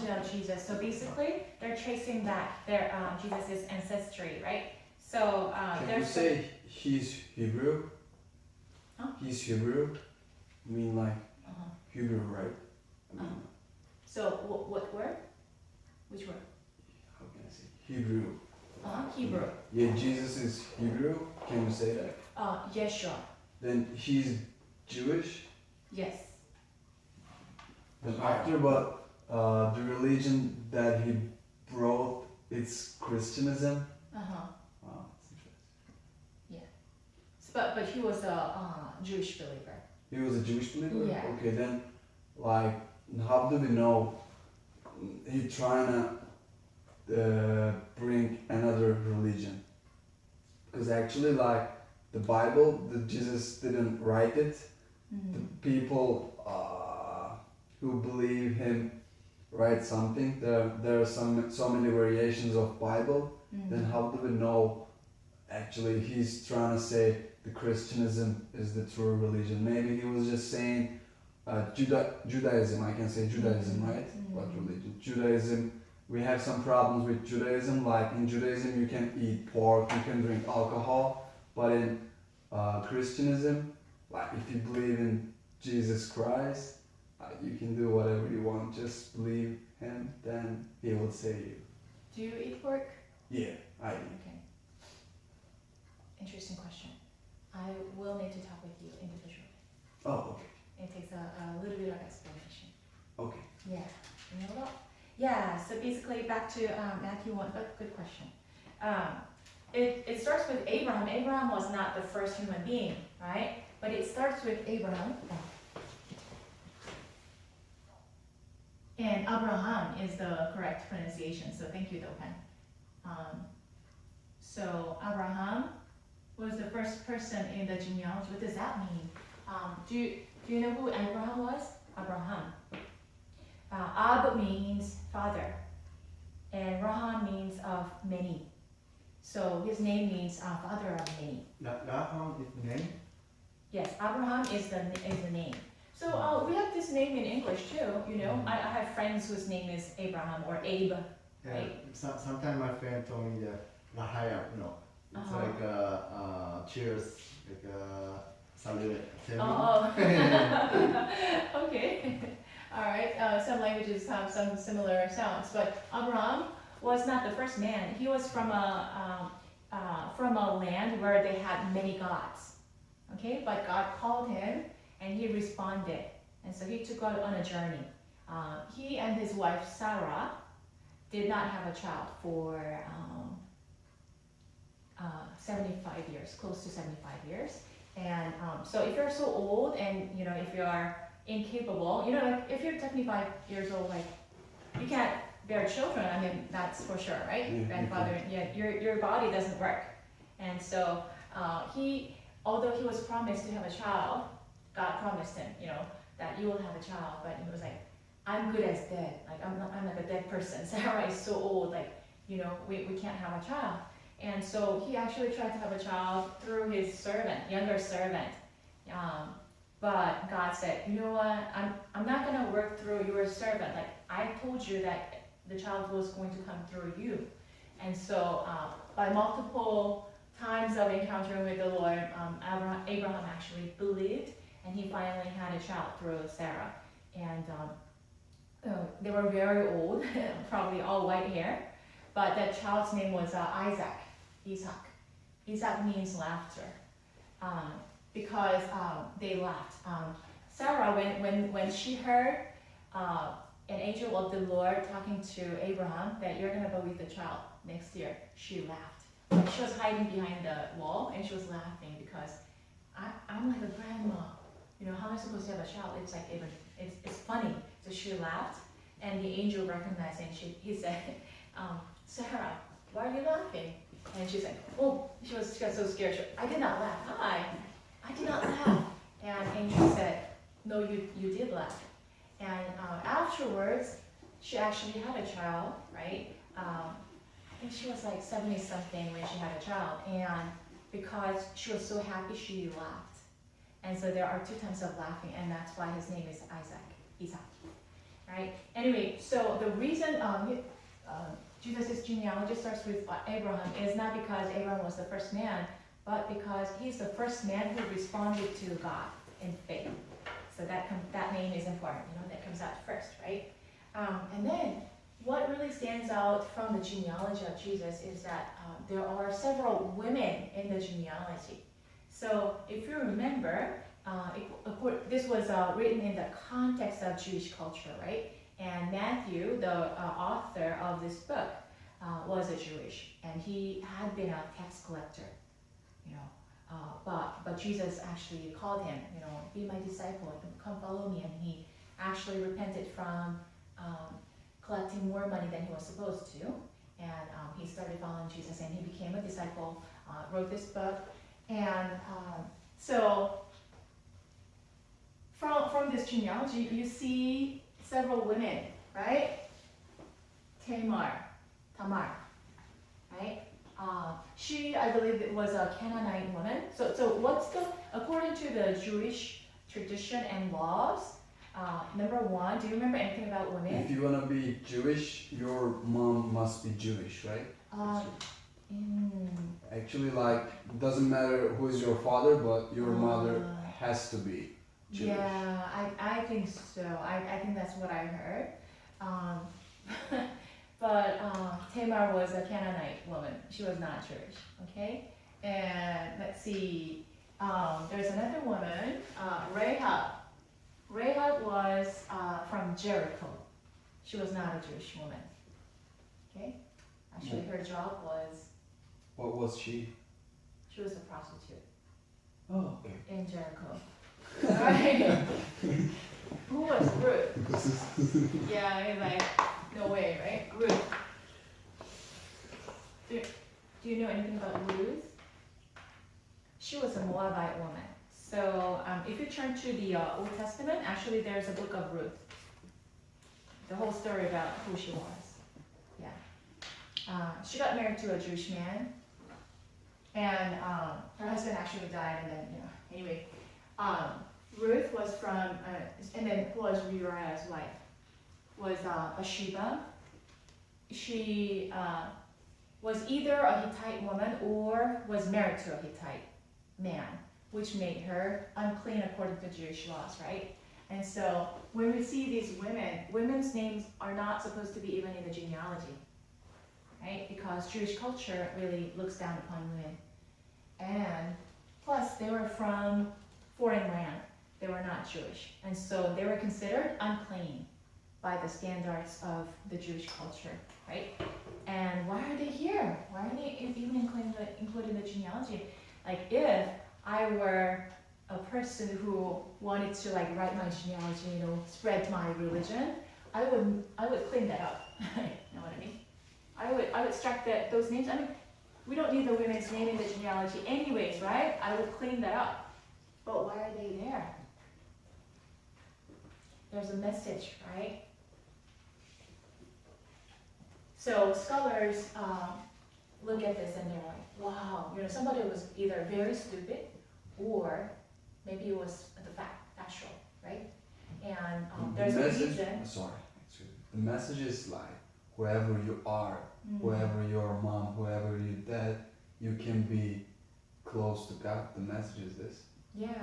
origin of Jesus. So basically, they're tracing back their Jesus' ancestry, right? So can you say he's Hebrew? Huh? He's Hebrew? I mean like Hebrew, right? I mean, so what word? Which word? how can I say Hebrew? Hebrew. Yeah, Jesus is Hebrew. Can you say that? Yes, sure. Then he's Jewish. Yes. Then after, but the religion that he brought, it's Christianism. Wow, that's interesting. Yeah. But he was a Jewish believer. He was a Jewish believer? Yeah. Okay, then, like, how do we know he trying to bring another religion? Because actually, like, the Bible, Jesus didn't write it. The people who believe him write something. There are so many variations of Bible. Then how do we know actually he's trying to say the Christianism is the true religion? Maybe he was just saying Judaism. I can say Judaism, right? What religion? Judaism. We have some problems with Judaism. Like in Judaism, you can eat pork, you can drink alcohol, but in Christianism, like if you believe in Jesus Christ, you can do whatever you want. Just believe him, then he will save you. Do you eat pork? Yeah, I do. Okay. Interesting question. I will need to talk with you individually. Oh, okay. It takes a little bit of explanation. Okay. Yeah. You know what? Yeah. So basically, back to Matthew 1. Good question. It starts with Abraham. Abraham was not the first human being, right? But it starts with Abraham. And Abraham is the correct pronunciation, so thank you, Dopen. So Abraham was the first person in the genealogy. What does that mean? Do you know who Abraham was? Abraham. Ab means father, and Raham means of many. So his name means father of many. Raham is the name? Yes, Abraham is the name. So we have this name in English too. You know, I have friends whose name is Abraham or Abe. Yeah. Right? Sometimes my friend told me that Rahaya, you know, it's like cheers, like salute. Oh. Okay. All right. Some languages have some similar sounds, but Abraham was not the first man. He was from a land where they had many gods. Okay, but God called him, and he responded, and so he took out on a journey. He and his wife Sarah did not have a child for 75 years, close to 75 years. And so if you're so old and you know if you are incapable, you know, like if you're 75 years old, like you can't bear children. I mean, that's for sure, right? Yeah, Grandfather, yeah, your body doesn't work. And so although he was promised to have a child, God promised him, you know, that you will have a child, but he was like, I'm good as dead. Like I'm like a dead person. Sarah is so old, like, you know, we can't have a child. And so he actually tried to have a child through his servant, younger servant. But God said, you know what, I'm not gonna work through your servant. Like I told you that the child was going to come through you. And so by multiple times of encountering with the Lord, Abraham actually believed, and he finally had a child through Sarah. And they were very old, probably all white hair, but that child's name was Isaac. Isaac means laughter, because they laughed. Sarah, when she heard an angel of the Lord talking to Abraham that you're gonna bereave the child next year, she laughed. Like she was hiding behind the wall and she was laughing because I'm like a grandma. You know, how am I supposed to have a child? It's like it's funny. So she laughed, and the angel recognized it. And he said, Sarah, why are you laughing? And she's like, oh, she got so scared. I did not laugh. Hi, I did not laugh. And angel said, no, you did laugh. And afterwards, she actually had a child, right? I think she was like 70 something when she had a child, and because she was so happy, she laughed. And so there are two types of laughing, and that's why his name is Isaac. right? Anyway, so the reason Jesus' genealogy starts with Abraham is not because Abraham was the first man, but because he's the first man who responded to God in faith. So that name is important, that comes out first, right? And then what really stands out from the genealogy of Jesus is that there are several women in the genealogy. So if you remember, this was written in the context of Jewish culture, right? And Matthew, the author of this book, was a Jewish, and he had been a tax collector, but Jesus actually called him, be my disciple, come follow me, and he actually repented from collecting more money than he was supposed to, and he started following Jesus, and he became a disciple, wrote this book, and so from this genealogy, you see several women, right? Tamar, right? She, I believe, it was a Canaanite woman. So according to the Jewish tradition and laws, number one, do you remember anything about women? If you want to be Jewish, your mom must be Jewish, right? Actually, it doesn't matter who is your father, but your mother has to be Jewish. Yeah, I think so. I think that's what I heard. But Tamar was a Canaanite woman. She was not Jewish, okay? And let's see, there's another woman, Rahab. Rahab was from Jericho. She was not a Jewish woman, okay? Actually, her job was... What was she? She was a prostitute. Oh, okay. In Jericho. Right? Who was Ruth? Yeah, it's like, no way, right? Ruth. Do you know anything about Ruth? She was a Moabite woman. So if you turn to the Old Testament, actually there's a book of Ruth. The whole story about who she was. Yeah. She got married to a Jewish man, and her husband actually died, and then, anyway. Ruth was from, and then who was Uriah's wife? Was Bathsheba. She was either a Hittite woman or was married to a Hittite man, which made her unclean according to Jewish laws, right? And so when we see these women, women's names are not supposed to be even in the genealogy, right? Because Jewish culture really looks down upon women. And plus, they were from foreign land. They were not Jewish. And so they were considered unclean by the standards of the Jewish culture, right? And why are they here? Why are they even included in the genealogy? Like, if I were a person who wanted to write my genealogy, spread my religion, I would clean that up. You know what I mean? I would strike those names. I mean, we don't need the women's name in the genealogy anyways, right? I would clean that up. But why are they there? There's a message, right? So scholars look at this and they're like, wow, somebody was either very stupid or maybe it was factual, right? And there's a reason. Sorry, the message is whoever you are, whoever your mom, whoever your dad, you can be close to God. The message is this. Yeah.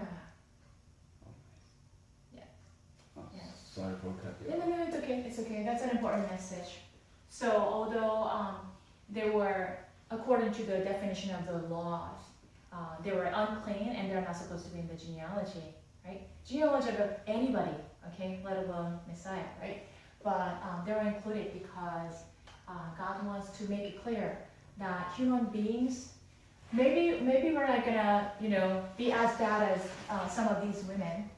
Sorry for cutting. No, it's okay. It's okay. That's an important message. So although they were, according to the definition of the laws, they were unclean and they're not supposed to be in the genealogy, right? Genealogy of anybody, okay, let alone Messiah, right? But they were included because God wants to make it clear that human beings, maybe we're not gonna, be as bad as some of these women,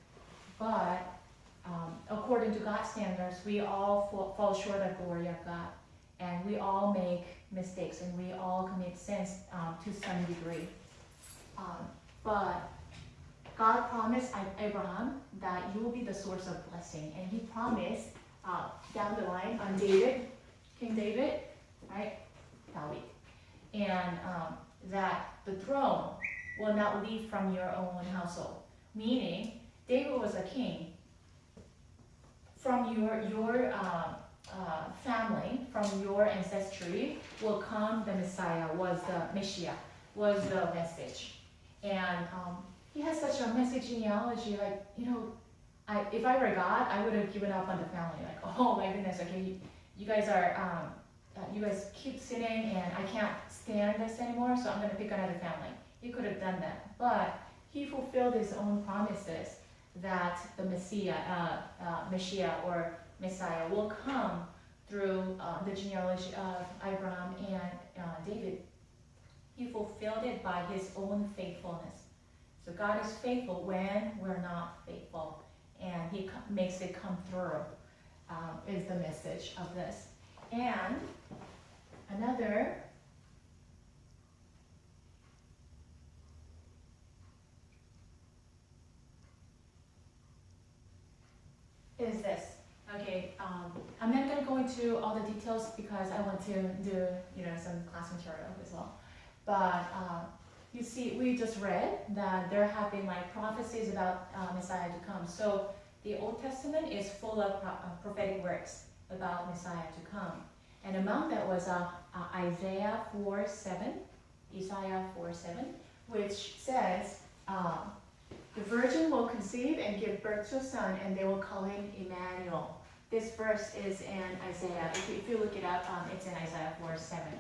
but according to God's standards, we all fall short of the glory of God, and we all make mistakes, and we all commit sins to some degree. But God promised Abraham that you will be the source of blessing, and He promised down the line on David, King David, right, David, and that the throne will not leave from your own household. Meaning, David was a king from your family, from your ancestry, will come the Messiah, was the Messiah, was the message. And he has such a messy genealogy, like, if I were God, I would have given up on the family. Like, oh my goodness, okay, you guys are, you guys keep sinning and I can't stand this anymore, so I'm going to pick another family. He could have done that, but he fulfilled his own promises that the Messiah or Messiah will come through the genealogy of Abraham and David. He fulfilled it by his own faithfulness. So God is faithful when we're not faithful, and he makes it come through, is the message of this. And another is this. Okay, I'm not going to go into all the details because I want to do some class material as well. But you see, we just read that there have been like prophecies about Messiah to come. So the Old Testament is full of prophetic words about Messiah to come. And among that was Isaiah 4:7, which says, the virgin will conceive and give birth to a son, and they will call him Emmanuel. This verse is in Isaiah. If you look it up, it's in Isaiah 4:7.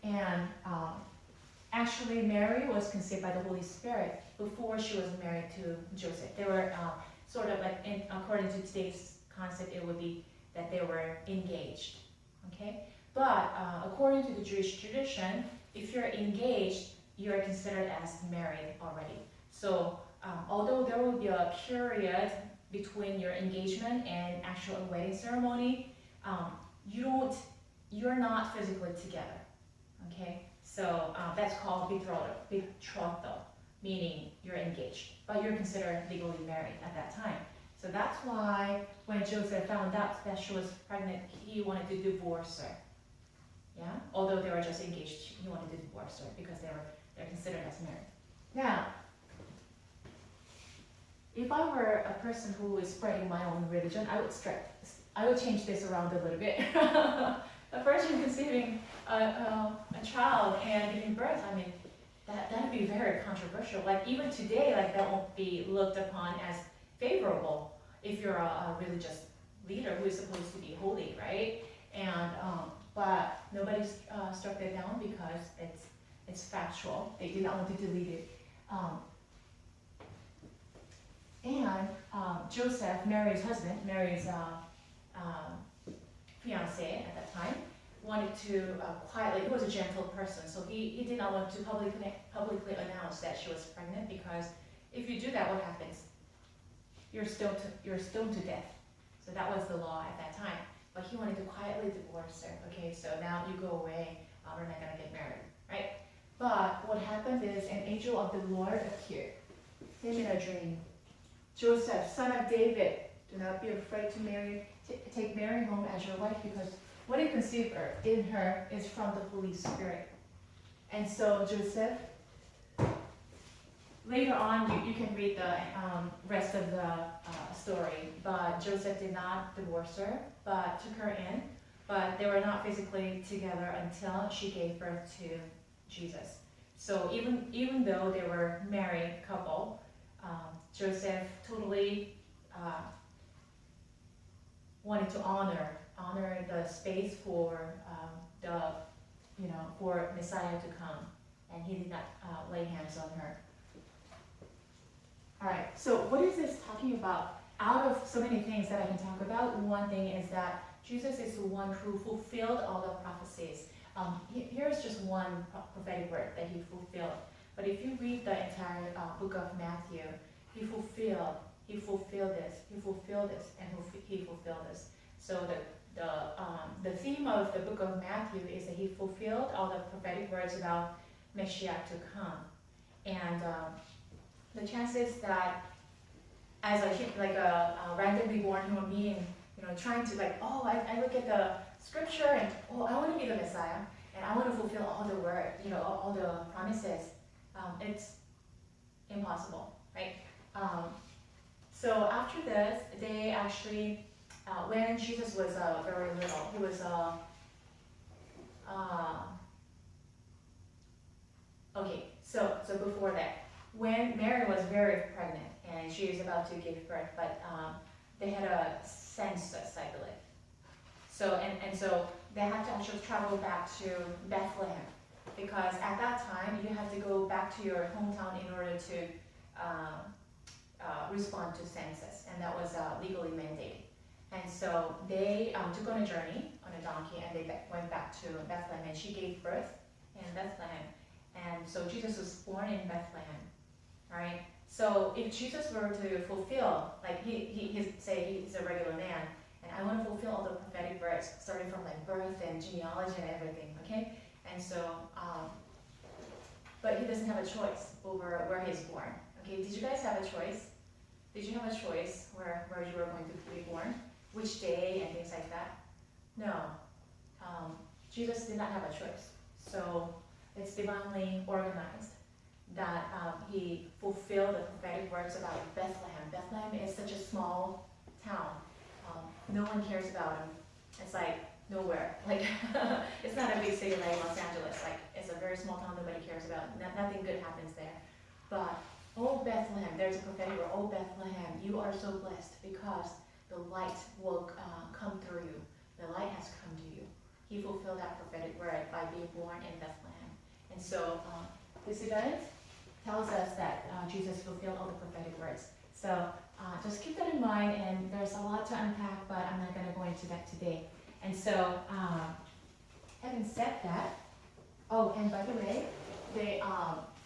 And actually, Mary was conceived by the Holy Spirit before she was married to Joseph. They were sort of like, according to today's concept, it would be that they were engaged. Okay? But according to the Jewish tradition, if you're engaged, you're considered as married already. So although there will be a period between your engagement and actual wedding ceremony, you're not physically together. Okay? So that's called betrothal, meaning you're engaged, but you're considered legally married at that time. So that's why when Joseph found out that she was pregnant, he wanted to divorce her. Yeah, although they were just engaged, he wanted to divorce her because they're considered as married. Now, if I were a person who is spreading my own religion, I would change this around a little bit. A virgin conceiving a child and giving birth, I mean, that'd be very controversial. Like even today, like that won't be looked upon as favorable if you're a religious leader who is supposed to be holy, right? And but nobody's struck that down because it's factual. They did not want to delete it. And Joseph, Mary's husband, Mary's fiance at that time, wanted to quietly, he was a gentle person, so he did not want to publicly announce that she was pregnant, because if you do that, what happens? You're stoned to death. So that was the law at that time. But he wanted to quietly divorce her. Okay, so now you go away, we're not gonna get married, right? But what happened is an angel of the Lord appeared, him in a dream. Joseph, son of David, do not be afraid to take Mary home as your wife, because what you conceive in her is from the Holy Spirit. And so Joseph, later on you can read the rest of the story, but Joseph did not divorce her, but took her in, but they were not physically together until she gave birth to Jesus. So even though they were a married couple, Joseph totally wanted to honor the space for for Messiah to come, and he did not lay hands on her. All right. So what is this talking about? Out of so many things that I can talk about, one thing is that Jesus is the one who fulfilled all the prophecies. Here's just one prophetic word that he fulfilled. But if you read the entire book of Matthew, he fulfilled this, and he fulfilled this. So the theme of the book of Matthew is that he fulfilled all the prophetic words about Messiah to come. And the chances that as a randomly born human being, trying to I look at the scripture and I want to be the Messiah and I want to fulfill all the word, all the promises. It's impossible, right? So after this, they actually when Jesus was very little, he was okay. So before that, when Mary was very pregnant and she was about to give birth, but they had a census, I believe. So and so they had to actually travel back to Bethlehem, because at that time you had to go back to your hometown in order to respond to census, and that was legally mandated. And so they took on a journey on a donkey, and they went back to Bethlehem, and she gave birth in Bethlehem. And so Jesus was born in Bethlehem, all right? So if Jesus were to fulfill, like say he's a regular man, and I want to fulfill all the prophetic words, starting from like birth and genealogy and everything, okay? And so, but he doesn't have a choice over where he's born, okay? Did you guys have a choice? Did you have a choice where you were going to be born? Which day and things like that? No. Jesus did not have a choice. So it's divinely organized that he fulfilled the prophetic words about Bethlehem. Bethlehem is such a small town. No one cares about him. It's like nowhere. Like it's not a big city like Los Angeles. Like it's a very small town nobody cares about. Nothing good happens there. But oh Bethlehem, there's a prophetic word. Oh Bethlehem, you are so blessed because the light will come through you. The light has come to you. He fulfilled that prophetic word by being born in Bethlehem. And so this event tells us that Jesus fulfilled all the prophetic words. So just keep that in mind, and there's a lot to unpack, but I'm not going to go into that today. And so having said that, oh, and by the way,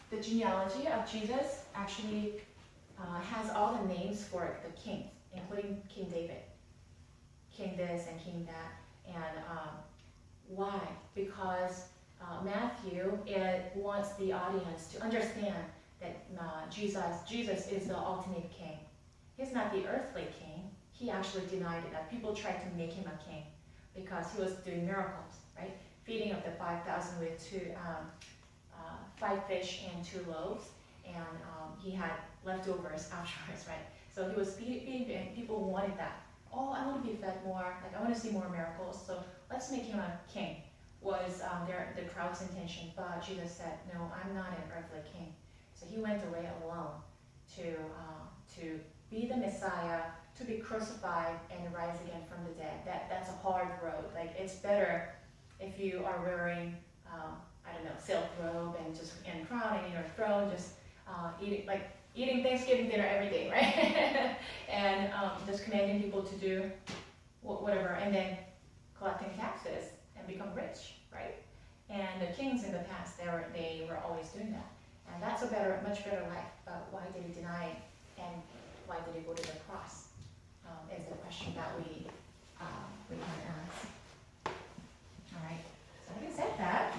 the genealogy of Jesus actually has all the names for the kings, including King David, King this and King that. And why? Because Matthew wants the audience to understand that Jesus is the ultimate king. He's not the earthly king. He actually denied it. That people tried to make him a king because he was doing miracles, right? Feeding of the 5,000 with 5 fish and 2 loaves, and he had leftovers afterwards, right? So he was feeding, and people wanted that. Oh, I want to be fed more. Like I want to see more miracles. So let's make him a king. Was the crowd's intention, but Jesus said, no, I'm not an earthly king. So he went away alone to be the Messiah, to be crucified and rise again from the dead. That's a hard road. Like it's better if you are wearing I don't know, silk robe and just and crowning in your throne, just eating Thanksgiving dinner every day, right? And just commanding people to do whatever, and then collecting taxes and become rich, right? And the kings in the past, they were always doing that. And that's a much better life. But why did he deny it? And why did he go to the cross? Is the question that we can ask. All right. So having said that,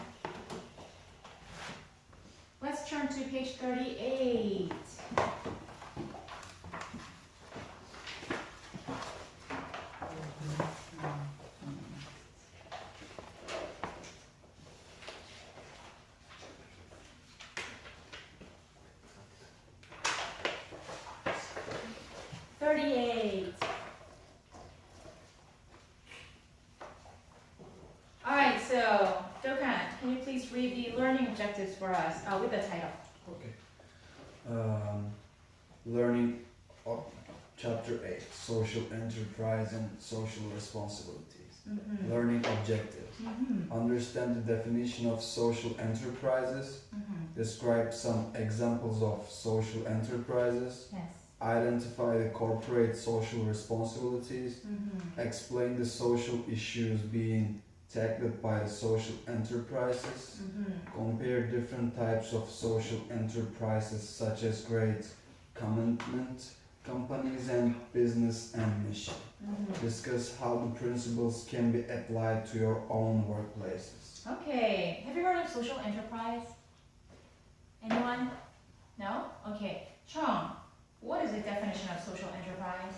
let's turn to page 38. All right, so Joanne, can you please read the learning objectives for us with the title? Okay. Learning of Chapter 8, Social Enterprise and Social Responsibilities. Mm-hmm. Learning objectives. Mm-hmm. Understand the definition of social enterprises. Mm-hmm. Describe some examples of social enterprises. Yes. Identify the corporate social responsibilities. Mm-hmm. Explain the social issues being tackled by the social enterprises. Mm-hmm. Compare different types of social enterprises such as great commitment companies and business and mission. Mm-hmm. Discuss how the principles can be applied to your own workplaces. Okay, have you heard of social enterprise? Anyone? No? Okay, Chong, what is the definition of social enterprise?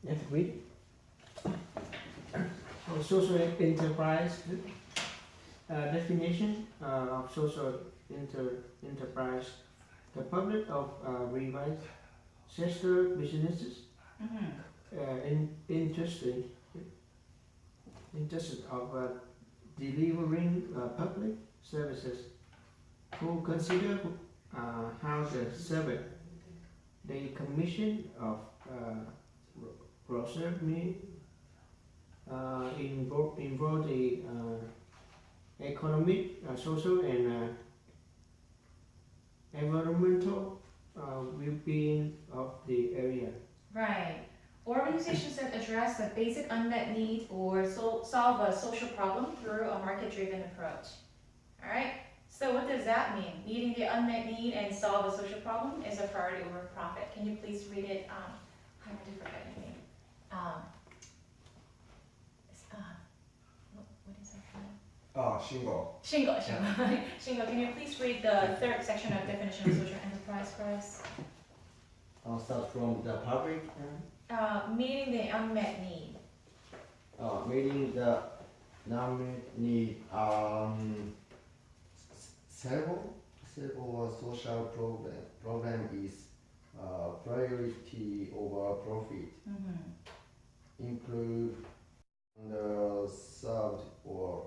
Yes, read. Social enterprise definition of social enterprise the public of revised sister businesses interested of delivering public services who consider how the service the commission of Rosemary involve the economic, social, and environmental well-being of the area. Right. Organizations that address a basic unmet need or solve a social problem through a market-driven approach. All right. So what does that mean? Meeting the unmet need and solve a social problem is a priority over profit. Can you please read it? I already forgot your name. What is that? 신고. Shingo. Shingo, can you please read the third section of definition of social enterprise for us? I'll start from the public. Meeting the unmet need. Meeting the unmet need. Several social problem is priority over profit. Improve underserved or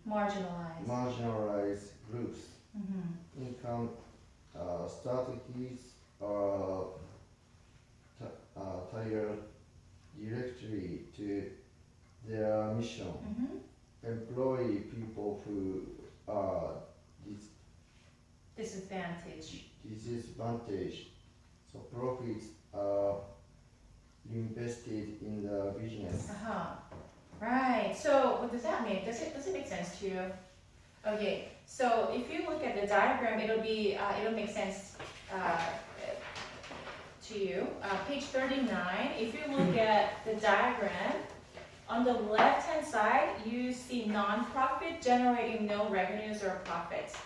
marginalized groups. Income strategies are tied directly to their mission. Employ people who are Disadvantage. disadvantaged, so profits are invested in the business. Right. So what does that mean? Does it make sense to you? Okay. So if you look at the diagram, it'll make sense to you. Page 39. If you look at the diagram, on the left-hand side, you see non-profit generating no revenues or profits.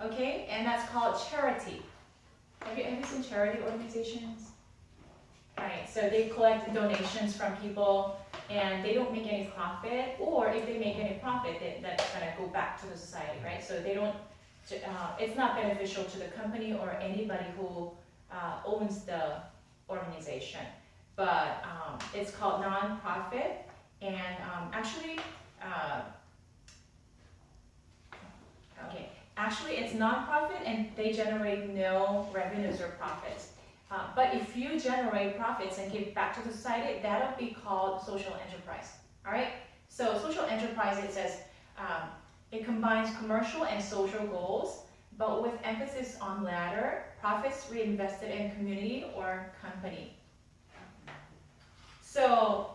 Okay, and that's called charity. Have you seen charity organizations? Right. So they collect donations from people, and they don't make any profit. Or if they make any profit, that's gonna go back to the society, right? So they don't. It's not beneficial to the company or anybody who owns the organization. But it's called non-profit. And actually it's non-profit and they generate no revenues or profits. But if you generate profits and give back to the society, that'll be called social enterprise. All right. So social enterprise, it says it combines commercial and social goals, but with emphasis on latter, profits reinvested in community or company. So.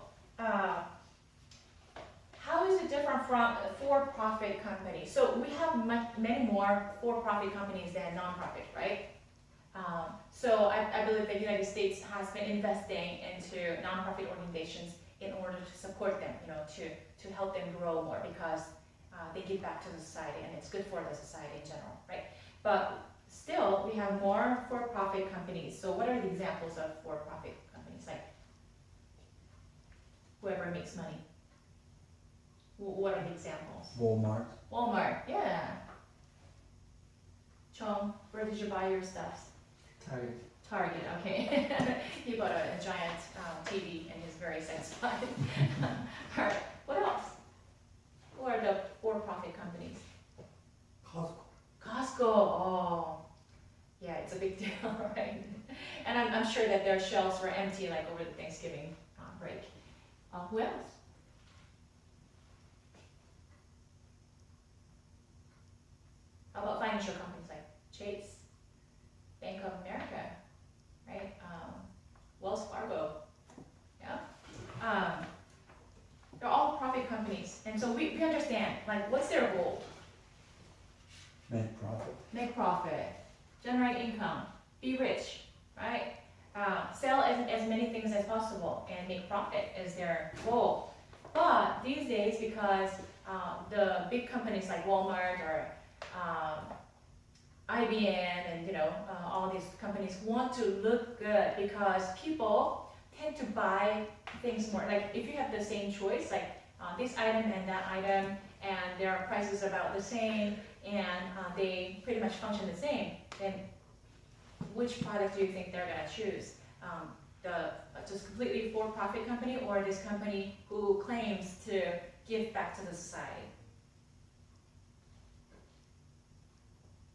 How is it different from a for-profit company? So we have many more for-profit companies than non-profit, right? So I believe the United States has been investing into non-profit organizations in order to support them, to help them grow more because they give back to the society and it's good for the society in general, right? But still, we have more for-profit companies. So what are the examples of for-profit companies? Like whoever makes money. What are the examples? Walmart, yeah. Chong, where did you buy your stuff? Target, okay. He bought a giant TV and he's very satisfied. All right, what else? Who are the for-profit companies? Costco, oh. Yeah, it's a big deal, right? And I'm sure that their shelves were empty like over the Thanksgiving break. Who else? How about financial companies like Chase, Bank of America, right? Wells Fargo, yeah? They're all profit companies. And so we understand, like, what's their goal? Make profit, generate income, be rich, right? Sell as many things as possible and make profit is their goal. But these days, because the big companies like Walmart or IBM and all these companies want to look good because people tend to buy things more. Like if you have the same choice, like this item and that item, and their prices about the same, and they pretty much function the same, then which product do you think they're gonna choose? The just completely for-profit company, or this company who claims to give back to the society?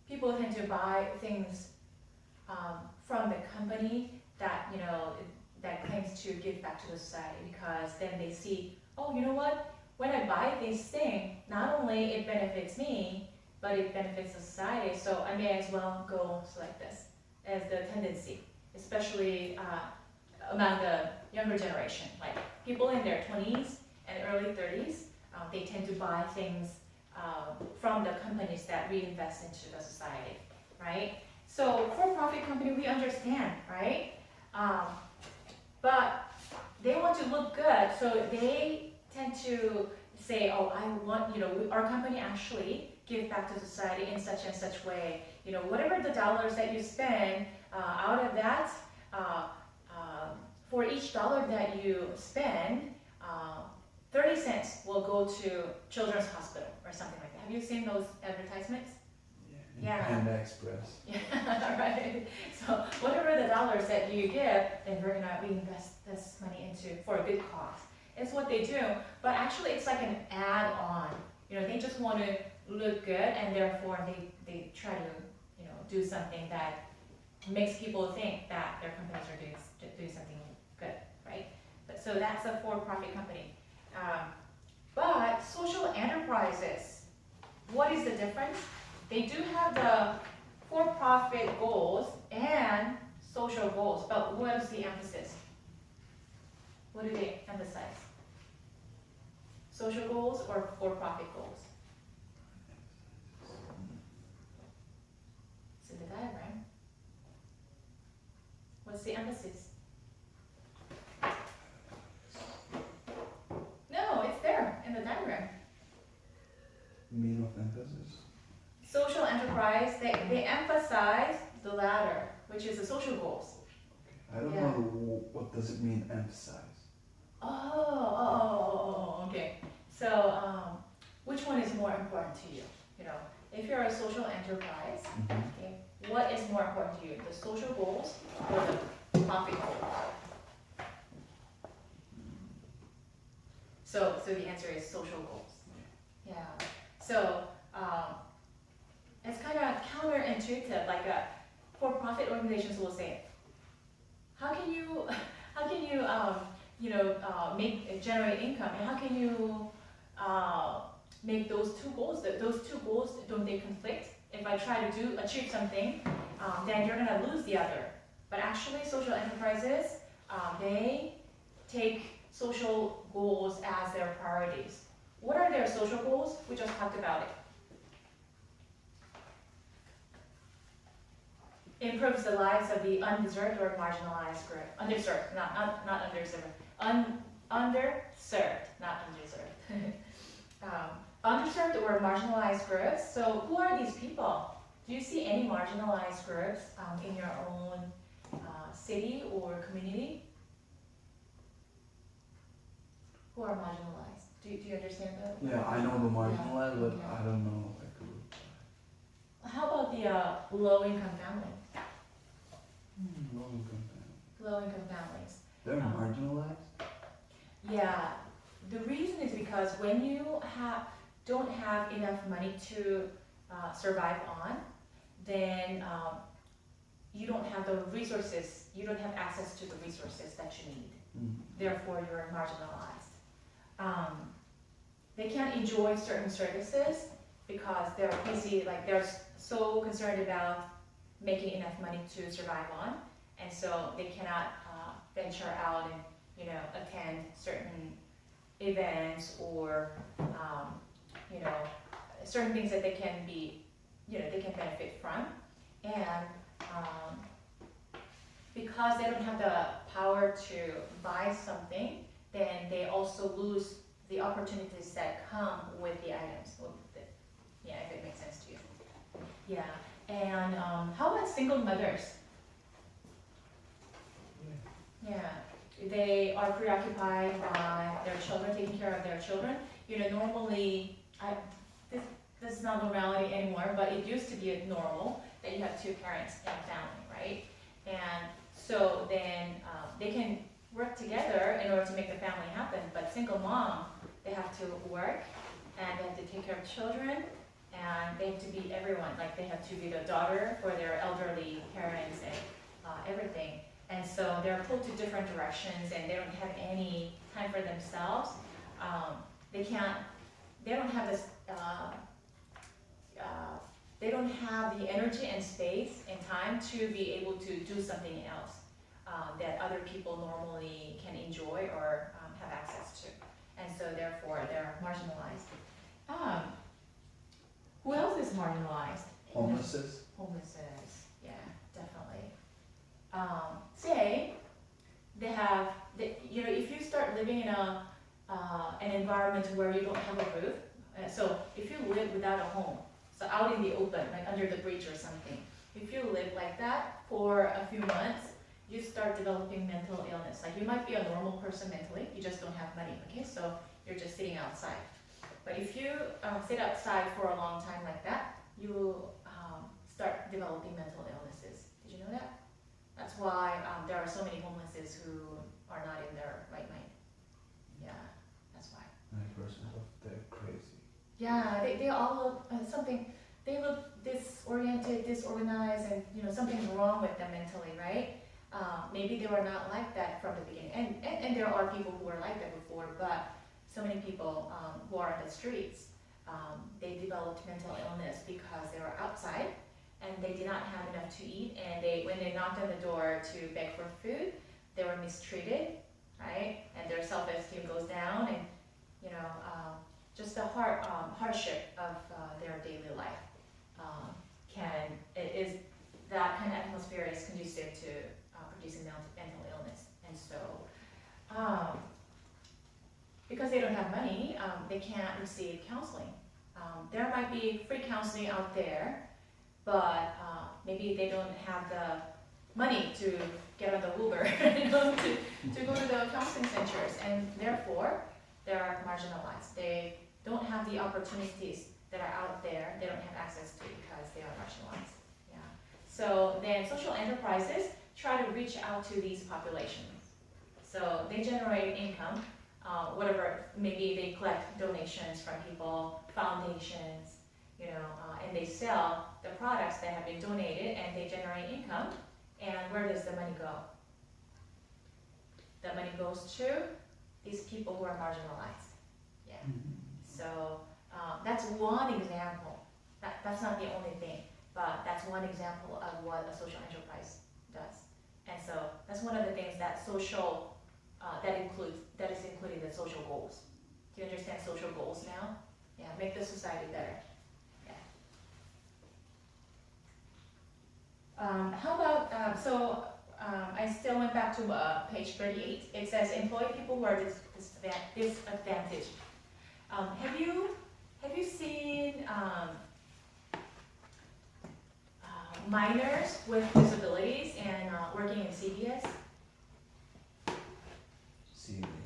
People tend to buy things from the company that, you know, that claims to give back to the society, because then they see, oh, you know what? When I buy this thing, not only it benefits me, but it benefits the society, so I may as well go select this as the tendency, especially among the younger generation. Like people in their 20s and early 30s, they tend to buy things from the companies that reinvest into the society, right? So for-profit company, we understand, right? But they want to look good, so they tend to say, oh, I want, you know, our company actually give back to society in such and such way. You know, whatever the dollars that you spend, out of that, for each dollar that you spend, 30 cents will go to Children's Hospital or something like that. Have you seen those advertisements? Yeah. Panda Express. Yeah, right. So whatever the dollars that you give, then we're gonna reinvest this money into for a good cause. It's what they do, but actually it's like an add-on. You know, they just want to look good, and therefore they try to, you know, do something that makes people think that their companies are doing something good, right? But so that's a for-profit company. But social enterprises, what is the difference? They do have the for-profit goals and social goals, but what is the emphasis? What do they emphasize? Social goals or for-profit goals? It's in the diagram. What's the emphasis? No, it's there in the diagram. Mean of emphasis. Social enterprise, they emphasize the latter, which is the social goals. I don't Yeah. know what does it mean emphasize. Okay. So, which one is more important to you? You know, if you're a social enterprise, okay, what is more important to you, the social goals or the profit goals? So the answer is social goals. Yeah. So, it's kind of counterintuitive. Like for-profit organizations will say, how can you generate income, and how can you make those two goals? Those two goals, don't they conflict? If I try to achieve something, then you're gonna lose the other. But actually, social enterprises, they take social goals as their priorities. What are their social goals? We just talked about it. Improves the lives of the undeserved or marginalized group. Underserved, not underserved. Underserved, not undeserved. Underserved or marginalized groups. So who are these people? Do you see any marginalized groups in your own city or community? Who are marginalized? Do you understand that? Yeah, I know the marginalized, but Yeah. I don't know like who. How about the low-income families? Low-income families. Low-income families. They're marginalized? Yeah, the reason is because when you don't have enough money to survive on, then you don't have the resources, you don't have access to the resources that you need. Therefore, you're marginalized. They can't enjoy certain services because they're busy, like they're so concerned about making enough money to survive on, and so they cannot venture out and, you know, attend certain events or, you know, certain things that they can be, you know, they can benefit from. And because they don't have the power to buy something, then they also lose the opportunities that come with the items. Yeah, if it makes sense to you. Yeah, and how about single mothers? Yeah, they are preoccupied by their children, taking care of their children. Normally, this is not normality anymore, but it used to be normal that you have two parents in a family, right? And so then they can work together in order to make the family happen, but single mom, they have to work and they have to take care of children and they have to be everyone, like they have to be the daughter for their elderly parents and everything. And so they're pulled to different directions and they don't have any time for themselves. They don't have this, they don't have the energy and space and time to be able to do something else that other people normally can enjoy or have access to. And so therefore they're marginalized. Who else is marginalized? Homelesses. Homelesses, yeah, definitely. Say they have, if you start living in an environment where you don't have a roof, so if you live without a home, so out in the open, like under the bridge or something, if you live like that for a few months, you start developing mental illness. Like you might be a normal person mentally, you just don't have money, okay? So you're just sitting outside. But if you sit outside for a long time like that, you start developing mental illnesses. Did you know that? That's why there are so many homelesses who are not in their right mind. Yeah, that's why. 90% of they're crazy. Yeah, they all look something. They look disoriented, disorganized, and something's wrong with them mentally, right? Maybe they were not like that from the beginning, and there are people who were like that before. But so many people who are on the streets, they developed mental illness because they were outside and they did not have enough to eat. And when they knocked on the door to beg for food, they were mistreated, right? And their self-esteem goes down, and just the hardship of their daily life that kind of atmosphere is conducive to producing mental illness. And so because they don't have money, they can't receive counseling. There might be free counseling out there, but maybe they don't have the money to get on the Uber to go to the counseling centers, and therefore they are marginalized. They don't have the opportunities that are out there. They don't have access to because they are marginalized. Yeah. So then social enterprises try to reach out to these populations. So they generate income, whatever, maybe they collect donations from people, foundations, and they sell the products that have been donated and they generate income. And where does the money go? The money goes to these people who are marginalized. Yeah. So that's one example. That's not the only thing, but that's one example of what a social enterprise does. And so that's one of the things that that is including the social goals. Do you understand social goals now? Yeah, make the society better. Yeah. How about I still went back to page 38. It says employ people who are disadvantaged. Have you seen minors with disabilities and working in CVS?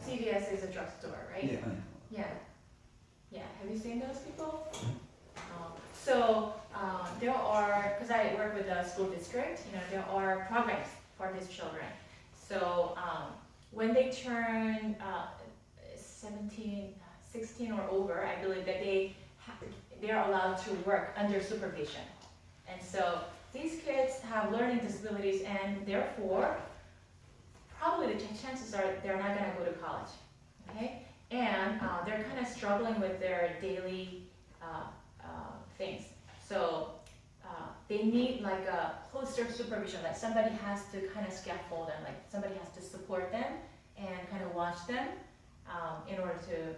CVS is a drugstore, right? Yeah, I know. Yeah. Yeah. Have you seen those people? So there are, because I work with a school district, there are programs for these children. So when they turn 16 or over, I believe that they are allowed to work under supervision. And so these kids have learning disabilities, and therefore probably the chances are they're not going to go to college, okay? And they're kind of struggling with their daily things. So they need like a closer supervision, like somebody has to kind of scaffold them, like somebody has to support them and kind of watch them in order to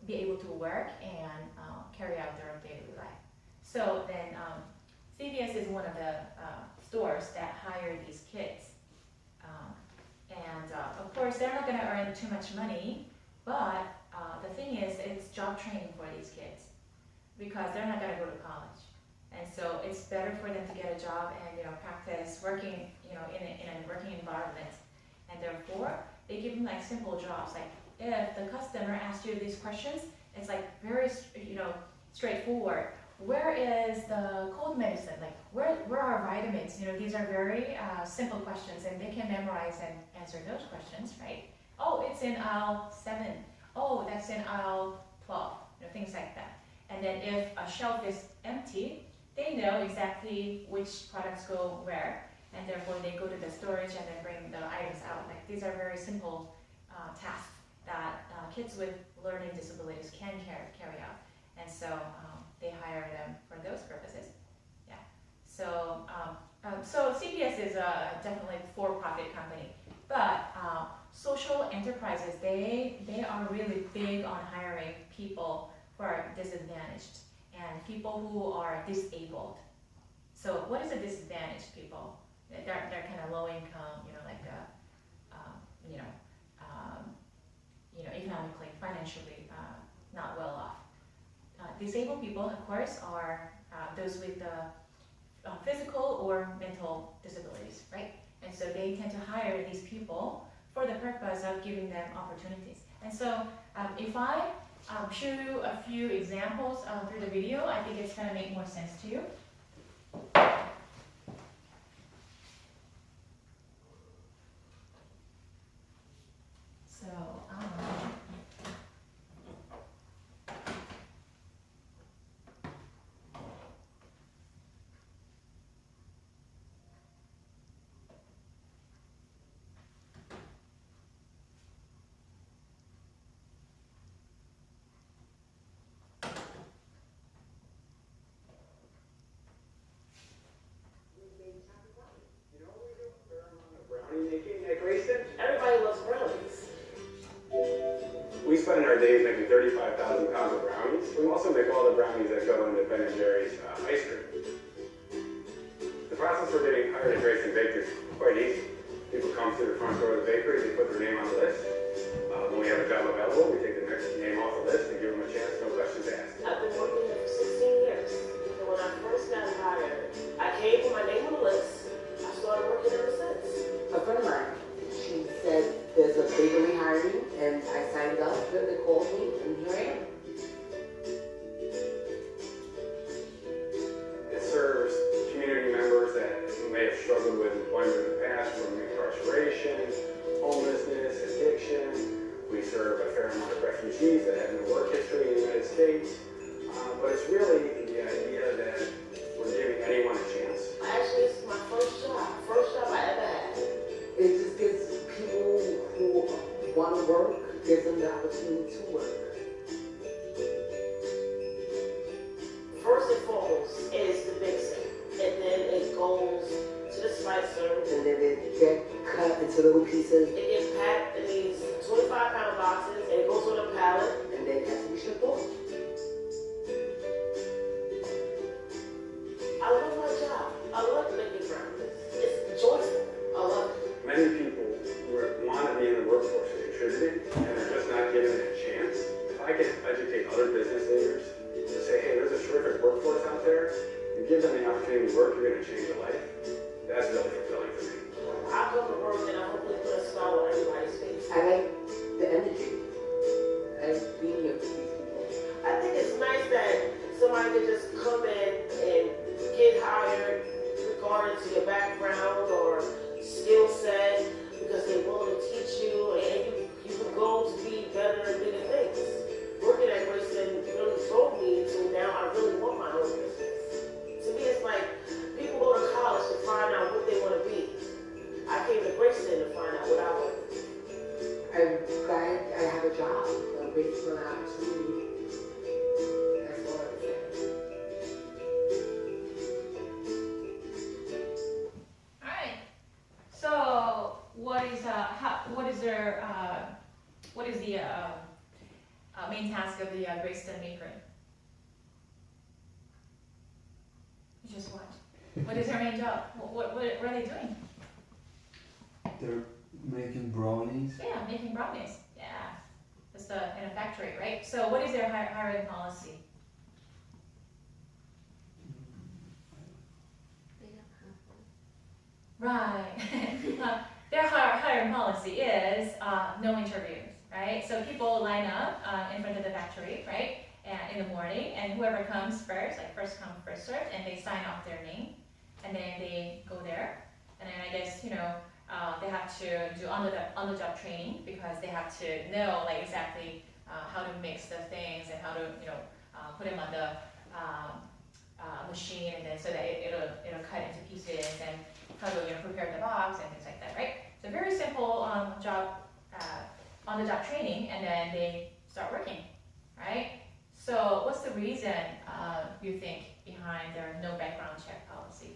be able to work and carry out their daily life. So then CVS is one of the stores that hire these kids. And of course, they're not going to earn too much money, but the thing is, it's job training for these kids because they're not going to go to college. And so it's better for them to get a job and practice working, in a working environment. And therefore, they give them like simple jobs. Like if the customer asks you these questions, it's like very, straightforward. Where is the cold medicine? Like where are vitamins? These are very simple questions, and they can memorize and answer those questions, right? Oh, it's in aisle 7. Oh, that's in aisle 12. Things like that. And then if a shelf is empty, they know exactly which products go where, and therefore they go to the storage and then bring the items out. Like these are very simple tasks that kids with learning disabilities can carry out. And so they hire them for those purposes. Yeah. So so CPS is definitely a for-profit company, but social enterprises, they are really big on hiring people who are disadvantaged and people who are disabled. So what is a disadvantaged people? They're kind of low income, economically, financially not well off. Disabled people, of course, are those with physical or mental disabilities, right? And so they tend to hire these people for the purpose of giving them opportunities. And so if I show you a few examples through the video, I think it's going to make more sense to you. So, Everybody loves brownies. We spend our days making 35,000 pounds of brownies. We also make all the brownies that go into Ben & Jerry's ice cream. The process for getting hired at Grayson Bakery is quite easy. People come through the front door of the bakery, they put their name on the list. When we have a job available, we take the next name off the list and give them a chance, no questions asked. I've been working here for 16 years. And when I first got hired, I came with my name on the list. I started working ever since. A friend of mine, she said there's a bakery hiring, and I signed up, then they called me, and here I am. It serves community members that may have struggled with employment in the past, from incarceration, homelessness, addiction. We serve a fair amount of refugees that have no work history in the United States. But it's really the idea that we're giving anyone a chance. Actually, this is my first job I ever had. It just gives people who want to work, gives them the opportunity to work. First and foremost, it is the mixing, and then it goes to the slicer, And then it get cut into little pieces, it gets packed in these 25-pound boxes, and it goes on a pallet. and then it has to be shipped off. I love my job. I love making brownies. It's joyful. I love it. Many people want to be in the workforce and contributing, and they're just not given a chance. If I can educate other business leaders to say, hey, there's a terrific workforce out there, and give them the opportunity to work, you're going to change a life, that's really fulfilling for me. I come to work and I hopefully put a smile on everybody's face. I like the energy. I like being here for these people. I think it's nice that somebody can just come in and get hired regardless of your background or skill set, because they're willing to teach you, and you can go to be better and bigger things. Working at Grayson really drove me to now I really want my own business. To me, it's like people go to college to find out what they want to be. I came to Grayson to find out what I want. I'm glad I have a job. I'm waiting for an opportunity. That's all I'm saying. all right. So what is the main task of the Greystone Bakery? Just what? What is their main job? What are they doing? They're making brownies. Yeah, making brownies. Yeah, just in a factory, right? So what is their hiring policy? Right. their hiring policy is no interviews, right? So people line up in front of the factory, right? And in the morning, and whoever comes first, like first come, first served, and they sign off their name, and then they go there. And then I guess, they have to do on-the-job training because they have to know like exactly how to mix the things and how to, put them on the machine, and then so that it'll cut into pieces, and how to prepare the box and things like that, right? So very simple on-the-job training, and then they start working, right? So what's the reason you think behind their no background check policy?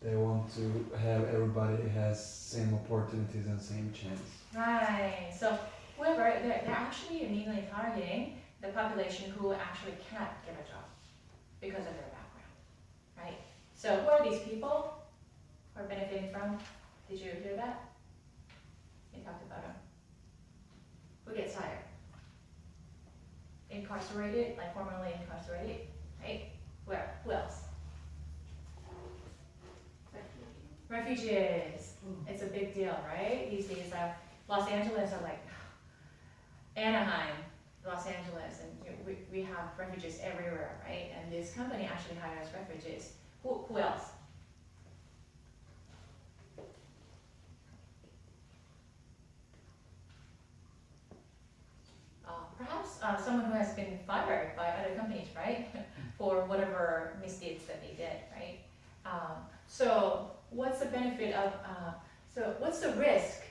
They want to have everybody has same opportunities and same chance. Right. So whoever they're actually mainly targeting the population who actually cannot get a job because of their background, right? So who are these people who are benefiting from? Did you hear that? You talked about them. Who gets hired? Incarcerated, like formerly incarcerated, right? Who else? Refugees. It's a big deal, right? These days, Los Angeles are like Anaheim, Los Angeles, and we have refugees everywhere, right? And this company actually hires refugees. Who else? Perhaps someone who has been fired by other companies, right? For whatever misdeeds that they did, right? So what's the benefit of, so what's the risk?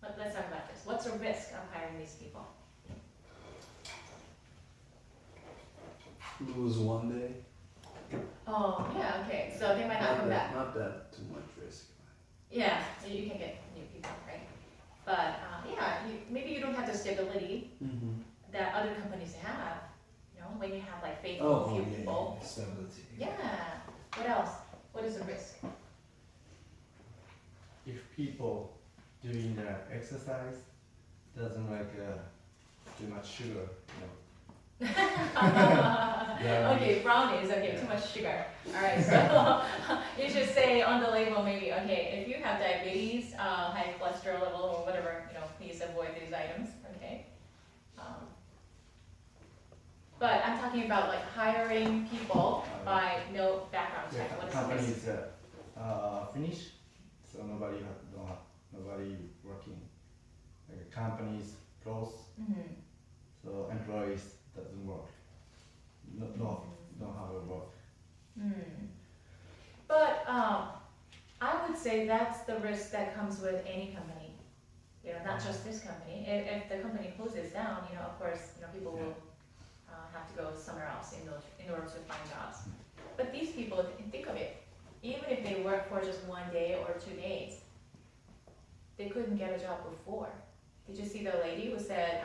Let's talk about this. What's the risk of hiring these people? Lose one day. Oh, yeah, okay. So they might not come back. Not that too much risk. Yeah, so you can get new people, right? But yeah, maybe you don't have the stability that other companies have. When you have like faithful few people. Yeah, stability. Yeah. What else? What is the risk? If people doing the exercise doesn't like too much sugar, Okay, brownies. Okay, too much sugar. All right, so you should say on the label maybe. Okay, if you have diabetes, high cholesterol level, or whatever, please avoid these items. Okay. But I'm talking about like hiring people by no background check. What is the company risk? is finished, so nobody working. Like companies close, so employees doesn't work. Don't have a work. But I would say that's the risk that comes with any company. Not just this company. If the company closes down, of course, people will have to go somewhere else in order to find jobs. But these people, think of it. Even if they work for just 1 day or 2 days, they couldn't get a job before. Did you see the lady who said,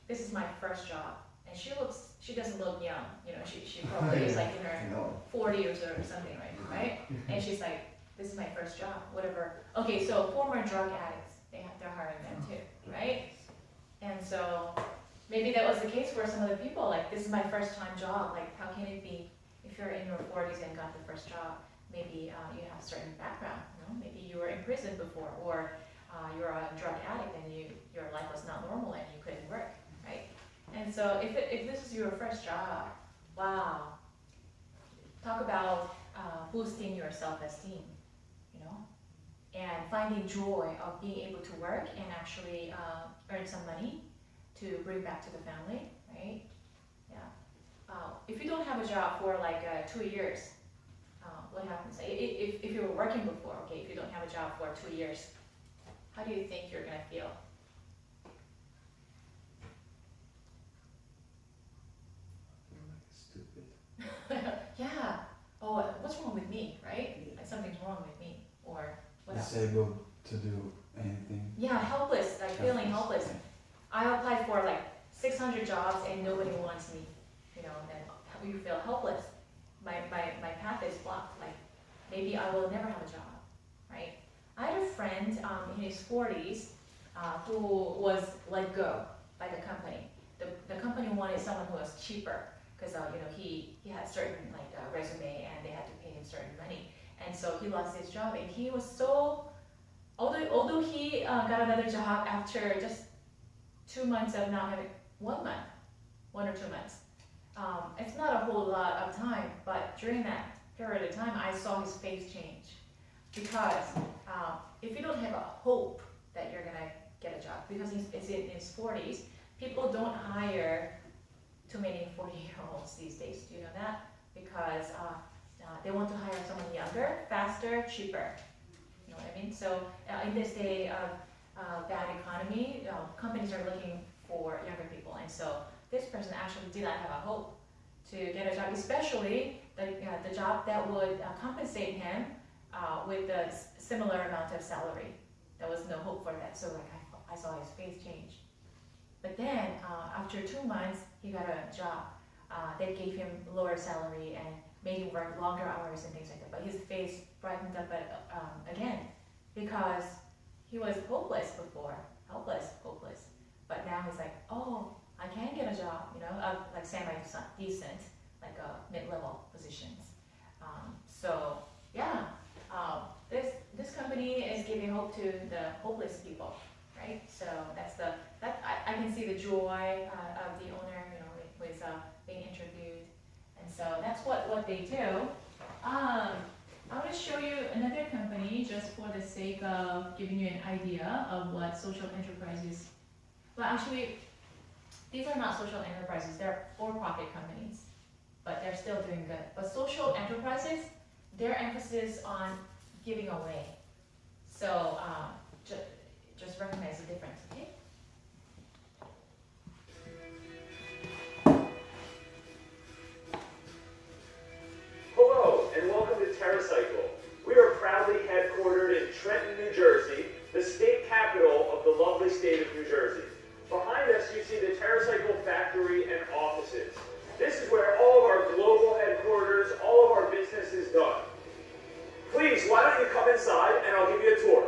"This is my first job," and she doesn't look young. She probably is like in her 40s or something, right? And she's like, "This is my first job, whatever." Okay, so former drug addicts, they're hiring them too, right? And so maybe that was the case for some of the people. Like, this is my first time job. Like, how can it be if you're in your 40s and got the first job? Maybe you have a certain background. Maybe you were in prison before, or you're a drug addict and your life was not normal and you couldn't work, right? And so if this is your first job, wow, talk about boosting your self-esteem, and finding joy of being able to work and actually earn some money to bring back to the family, right? Yeah. If you don't have a job for like 2 years, what happens? If you were working before, okay, if you don't have a job for 2 years, how do you think you're gonna feel? Stupid. Yeah. Oh, what's wrong with me, right? Like something's wrong with me, or what else? Disabled to do anything. Yeah, helpless, like feeling helpless. I applied for like 600 jobs and nobody wants me, then you feel helpless. My path is blocked, like maybe I will never have a job, right? I had a friend in his 40s who was let go by the company. The company wanted someone who was cheaper because he had certain resume and they had to pay him certain money, and so he lost his job and he was so although he got another job after just 2 months of not having 1 month, 1 or 2 months. It's not a whole lot of time, but during that period of time, I saw his face change. Because if you don't have a hope that you're gonna get a job, because he's in his 40s, people don't hire too many 40-year-olds these days. Do you know that? Because they want to hire someone younger, faster, cheaper. You know what I mean? So in this day of bad economy, companies are looking for younger people, and so this person actually did not have a hope to get a job, especially the job that would compensate him with a similar amount of salary. There was no hope for that, so like I saw his face change. But then after 2 months, he got a job that gave him lower salary and made him work longer hours and things like that. But his face brightened up again, because he was hopeless before, helpless, hopeless. But now he's like, oh, I can get a job, you know, like semi-decent, like mid-level positions. So yeah, this company is giving hope to the hopeless people, right? So I can see the joy of the owner, you know, with being interviewed, and so that's what they do. I want to show you another company just for the sake of giving you an idea of what social enterprises. Well, actually, these are not social enterprises, they're for-profit companies, but they're still doing good. But social enterprises, their emphasis on giving away. So just recognize the difference, okay? Hello, and welcome to TerraCycle. We are proudly headquartered in Trenton, New Jersey, the state capital of the lovely state of New Jersey. Behind us, you see the TerraCycle factory and offices. This is where all of our global headquarters, all of our business is done. Please, why don't you come inside and I'll give you a tour.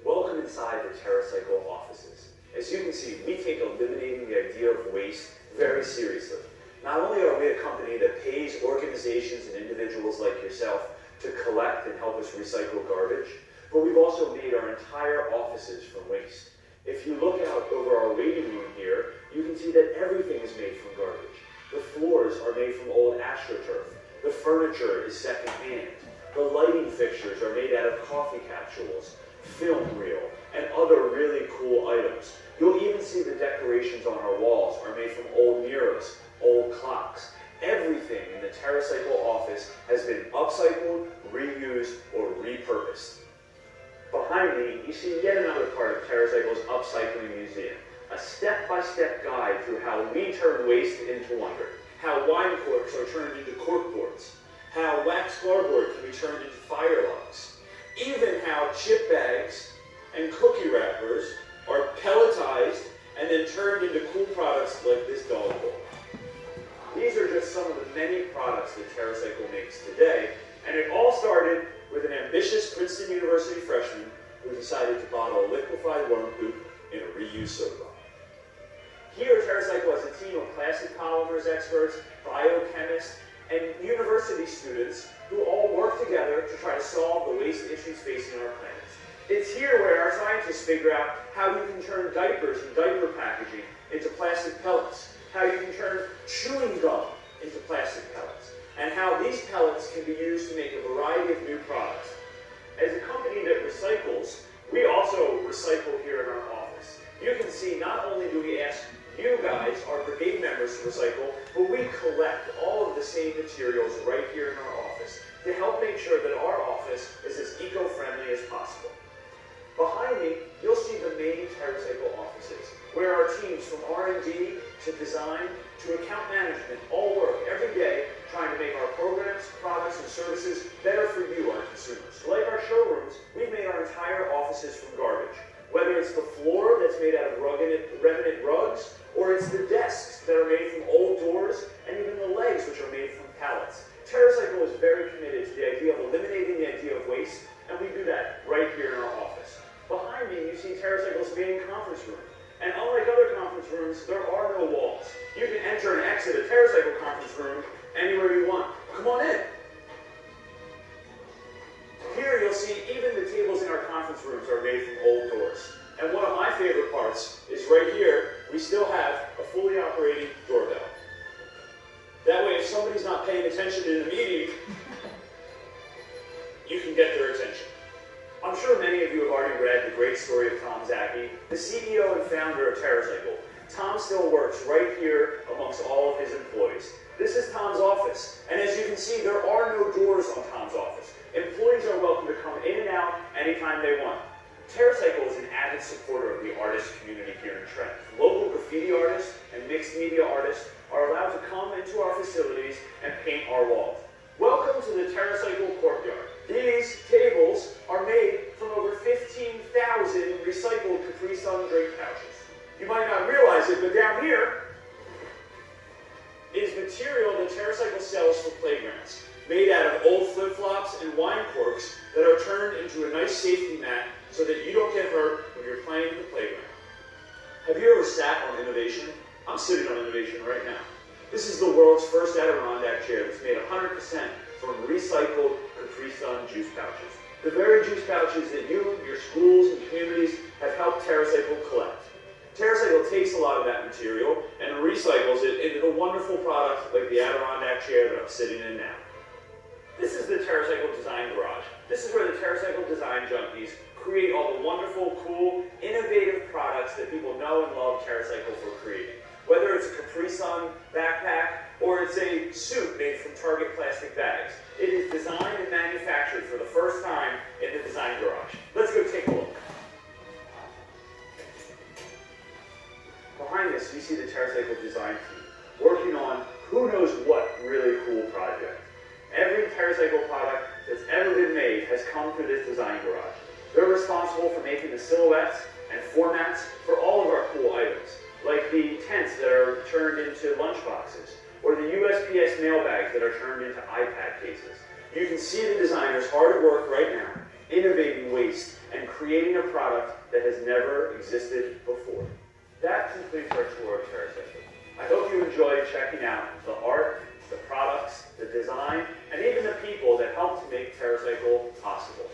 Welcome inside the TerraCycle offices. As you can see, we take eliminating the idea of waste very seriously. Not only are we a company that pays organizations and individuals like yourself to collect and help us recycle garbage, but we've also made our entire offices from waste. If you look out over our waiting room here, you can see that everything is made from garbage. The floors are made from old AstroTurf. The furniture is secondhand. The lighting fixtures are made out of coffee capsules, film reel, and other really cool items. You'll even see the decorations on our walls are made from old mirrors, old clocks. Everything in the TerraCycle office has been upcycled, reused, or repurposed. Behind me, you see yet another part of TerraCycle's Upcycling Museum, a step-by-step guide through how we turn waste into wonder, how wine corks are turned into cork boards, how wax cardboard can be turned into fire logs, even how chip bags and cookie wrappers are pelletized and then turned into cool products like this dog bowl. These are just some of the many products that TerraCycle makes today, and it all started with an ambitious Princeton University freshman who decided to bottle liquefied worm poop in a reused soda bottle. Here, TerraCycle has a team of plastic polymers experts, biochemists, and university students who all work together to try to solve the waste issues facing our planet. It's here where our scientists figure out how you can turn diapers and diaper packaging into plastic pellets, how you can turn chewing gum into plastic pellets, and how these pellets can be used to make a variety of new products. As a company that recycles, we also recycle here in our office. You can see not only do we ask you guys, our brigade members, to recycle, but we collect all of the same materials right here in our office to help make sure that our office is as eco-friendly as possible. Behind me, you'll see the main TerraCycle offices, where our teams from R&D to design to account management all work every day trying to make our programs, products, and services better for you, our consumers. Like our showrooms, we've made our entire offices from garbage. Whether it's the floor that's made out of remnant rugs, or it's the desks that are made from old doors, and even the legs which are made from pallets. TerraCycle is very committed to the idea of eliminating the idea of waste, and we do that right here in our office. Behind me, you see TerraCycle's main conference room. And unlike other conference rooms, there are no walls. You can enter and exit a TerraCycle conference room anywhere you want. Come on in. you'll see even the tables in our conference rooms are made from old doors. And one of my favorite parts is right here, we still have a fully operating doorbell. That way, if somebody's not paying attention in a meeting, you can get their attention. I'm sure many of you have already read the great story of Tom Zaki, the CEO and founder of TerraCycle. Tom still works right here amongst all of his employees. This is Tom's office, and as you can see, there are no doors on Tom's office. Employees are welcome to come in and out anytime they want. TerraCycle is an avid supporter of the artist community here in Trent. Local graffiti artists and mixed media artists are allowed to come into our facilities and paint our walls. Welcome to the TerraCycle courtyard. These tables are made from over 15,000 recycled Capri Sun drink pouches. You might not realize it, but down here is material that TerraCycle sells for playgrounds, made out of old flip-flops and wine corks that are turned into a nice safety mat so that you don't get hurt when you're playing at the playground. Have you ever sat on innovation? I'm sitting on innovation right now. This is the world's first Adirondack chair that's made 100% from recycled Capri Sun juice pouches. The very juice pouches that you, your schools, and communities have helped TerraCycle collect. TerraCycle takes a lot of that material and recycles it into the wonderful product like the Adirondack chair that I'm sitting in now. This is the TerraCycle Design Garage. This is where the TerraCycle design junkies create all the wonderful, cool, innovative products that people know and love TerraCycle for creating. Whether it's a Capri Sun backpack or it's a suit made from Target plastic bags, it is designed and manufactured for the first time in the Design Garage. Let's go take a look. Behind us, we see the TerraCycle design team working on who knows what really cool project. Every TerraCycle product that's ever been made has come through this Design Garage. They're responsible for making the silhouettes and formats for all of our cool items, like the tents that are turned into lunch boxes, or the USPS mail bags that are turned into iPad cases. You can see the designers hard at work right now, innovating waste and creating a product that has never existed before. That completes our tour of TerraCycle. I hope you enjoyed checking out the art, the products, the design, and even the people that helped to make TerraCycle possible.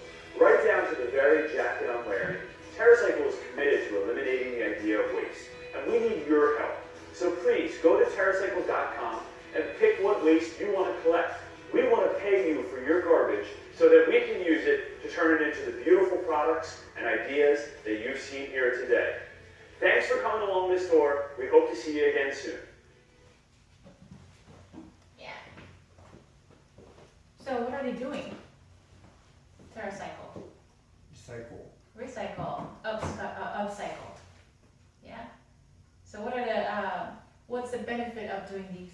Right down to the very jacket I'm wearing, TerraCycle is committed to eliminating the idea of waste, and we need your help. So please go to TerraCycle.com and pick what waste you want to collect. We want to pay you for your garbage so that we can use it to turn it into the beautiful products and ideas that you've seen here today. Thanks for coming along this tour. We hope to see you again soon. Yeah. So what are they doing? TerraCycle. Recycle. Upcycle. Yeah. So what are the what's the benefit of doing these?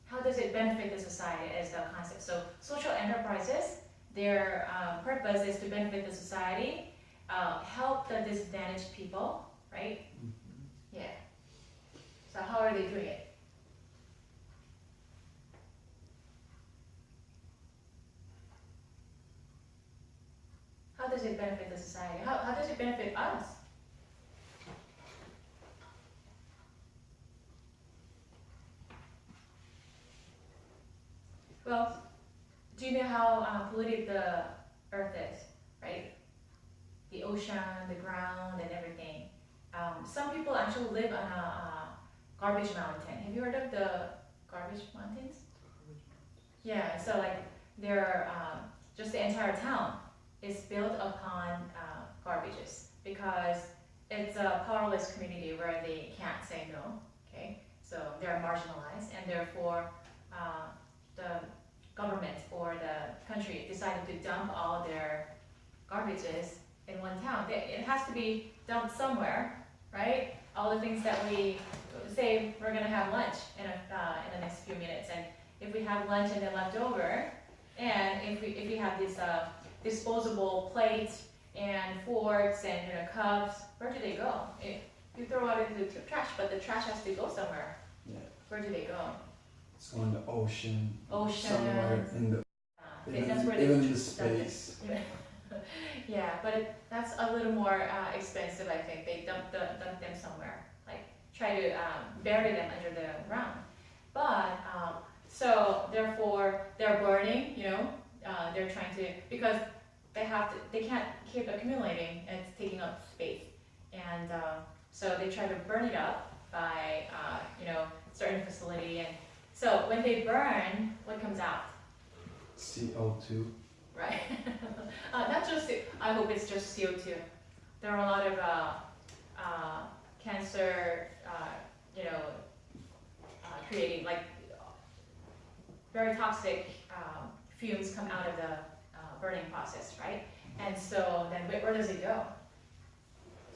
How does it benefit the society as the concept? So social enterprises, their purpose is to benefit the society, help the disadvantaged people, right? Mm-hmm. Yeah. So how are they doing it? How does it benefit the society? How does it benefit us? Well, do you know how polluted the earth is, right? The ocean, the ground, and everything. Some people actually live on a garbage mountain. Have you heard of the garbage mountains? Yeah, so like they're just the entire town is built upon garbages because it's a powerless community where they can't say no, okay? So they're marginalized and therefore the government or the country decided to dump all their garbages in one town. It has to be dumped somewhere, right? All the things that we say we're gonna have lunch in the next few minutes, and if we have lunch and then left over, and if we have these disposable plates and forks and cups, where do they go? You throw out into the trash, but the trash has to go somewhere. Yeah. Where do they go? It's on the ocean. Ocean. Somewhere in the That's where even they in the space. Yeah, but that's a little more expensive, I think. They dump them somewhere, like try to bury them under the ground. But so therefore they're burning, they're trying to, because they can't keep accumulating and it's taking up space. And so they try to burn it up by, certain facility. And so when they burn, what comes out? CO2. Right. Not just, I hope it's just CO2. There are a lot of cancer, creating, like, very toxic fumes come out of the burning process, right? And so then where does it go?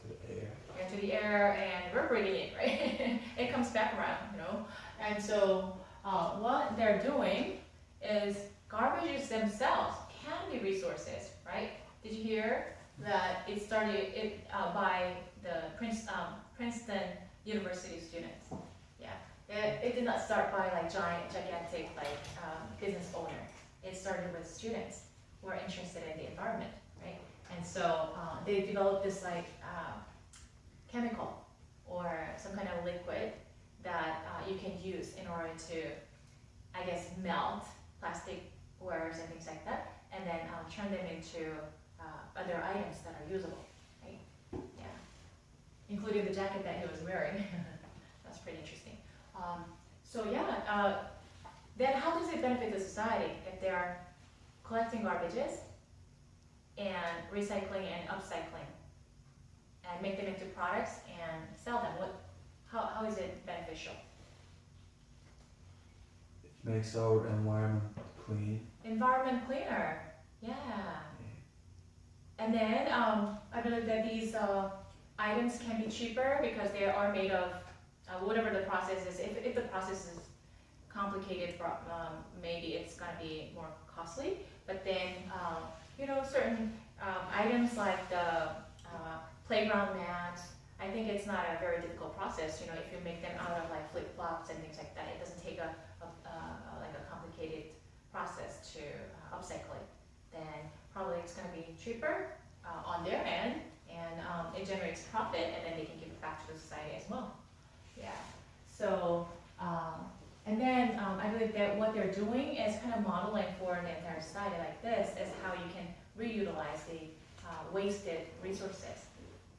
To the air. Yeah, to the air, and we're breathing it, right? It comes back around, And so what they're doing is garbages themselves can be resources, right? Did you hear that it started by the Princeton University students? Yeah, it did not start by like gigantic business owner. It started with students who are interested in the environment, right? And so they developed this chemical or some kind of liquid that you can use in order to, I guess, melt plastic wares and things like that, and then turn them into other items that are usable, right? Yeah, including the jacket that he was wearing. That's pretty interesting. Then how does it benefit the society if they are collecting garbages and recycling and upcycling and make them into products and sell them? How is it beneficial? It makes our environment clean. Environment cleaner, yeah. And then I believe that these items can be cheaper because they are made of whatever the process is. If the process is complicated, maybe it's gonna be more costly. But then certain items like the playground mats, I think it's not a very difficult process. If you make them out of like flip flops and things like that, it doesn't take a complicated process to upcycle it. Then probably it's going to be cheaper on their end, and it generates profit, and then they can give it back to the society as well. Yeah. So and then I believe that what they're doing is kind of modeling for an entire society like this is how you can reutilize the wasted resources.